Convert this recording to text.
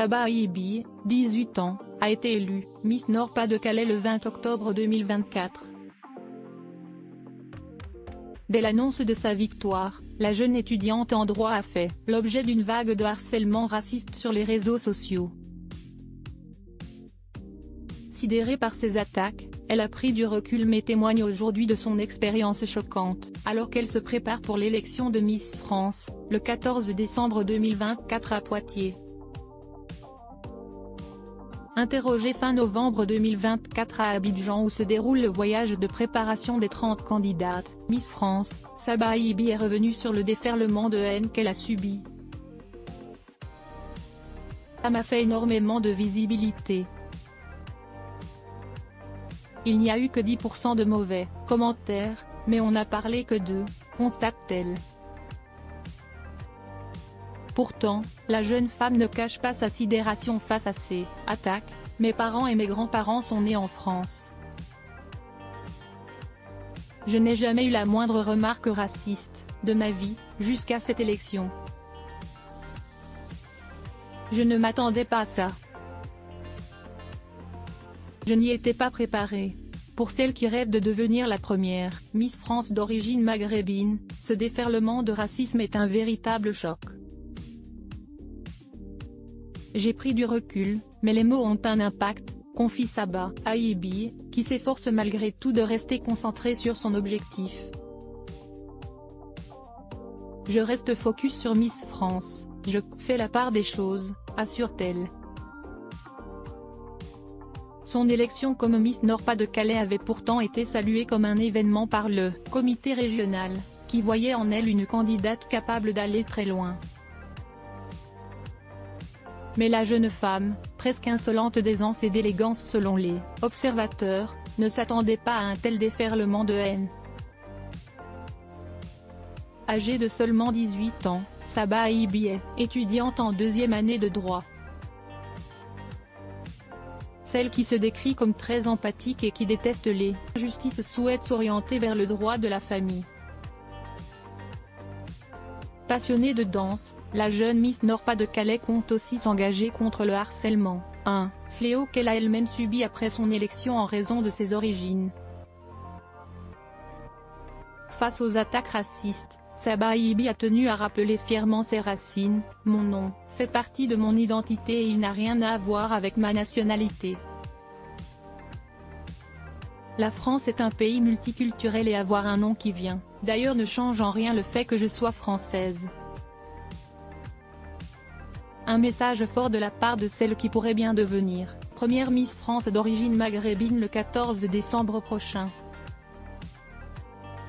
Sabah Ibi, 18 ans, a été élue Miss Nord-Pas-de-Calais le 20 octobre 2024. Dès l'annonce de sa victoire, la jeune étudiante en droit a fait l'objet d'une vague de harcèlement raciste sur les réseaux sociaux. Sidérée par ces attaques, elle a pris du recul mais témoigne aujourd'hui de son expérience choquante, alors qu'elle se prépare pour l'élection de Miss France, le 14 décembre 2024 à Poitiers. Interrogée fin novembre 2024 à Abidjan où se déroule le voyage de préparation des 30 candidates, Miss France, Sabah Ibi est revenue sur le déferlement de haine qu'elle a subi. Ça m'a fait énormément de visibilité. Il n'y a eu que 10% de mauvais commentaires, mais on n'a parlé que d'eux, constate-t-elle. Pourtant, la jeune femme ne cache pas sa sidération face à ces attaques. Mes parents et mes grands-parents sont nés en France. Je n'ai jamais eu la moindre remarque raciste de ma vie, jusqu'à cette élection. Je ne m'attendais pas à ça. Je n'y étais pas préparée. Pour celle qui rêve de devenir la première Miss France d'origine maghrébine, ce déferlement de racisme est un véritable choc. J'ai pris du recul, mais les mots ont un impact, confie Sabah Ibi, qui s'efforce malgré tout de rester concentrée sur son objectif. Je reste focus sur Miss France, je fais la part des choses, assure-t-elle. Son élection comme Miss Nord-Pas-de-Calais avait pourtant été saluée comme un événement par le comité régional, qui voyait en elle une candidate capable d'aller très loin. Mais la jeune femme, presque insolente d'aisance et d'élégance selon les observateurs, ne s'attendait pas à un tel déferlement de haine. Âgée de seulement 18 ans, Sabah Ibi est étudiante en deuxième année de droit. Celle qui se décrit comme très empathique et qui déteste les injustices souhaite s'orienter vers le droit de la famille. Passionnée de danse, la jeune Miss Nord-Pas-de-Calais compte aussi s'engager contre le harcèlement, un fléau qu'elle a elle-même subi après son élection en raison de ses origines. Face aux attaques racistes, Sabah Ibi a tenu à rappeler fièrement ses racines. « Mon nom fait partie de mon identité et il n'a rien à voir avec ma nationalité. La France est un pays multiculturel et avoir un nom qui vient d'ailleurs ne change en rien le fait que je sois française. » Un message fort de la part de celle qui pourrait bien devenir première Miss France d'origine maghrébine le 14 décembre prochain.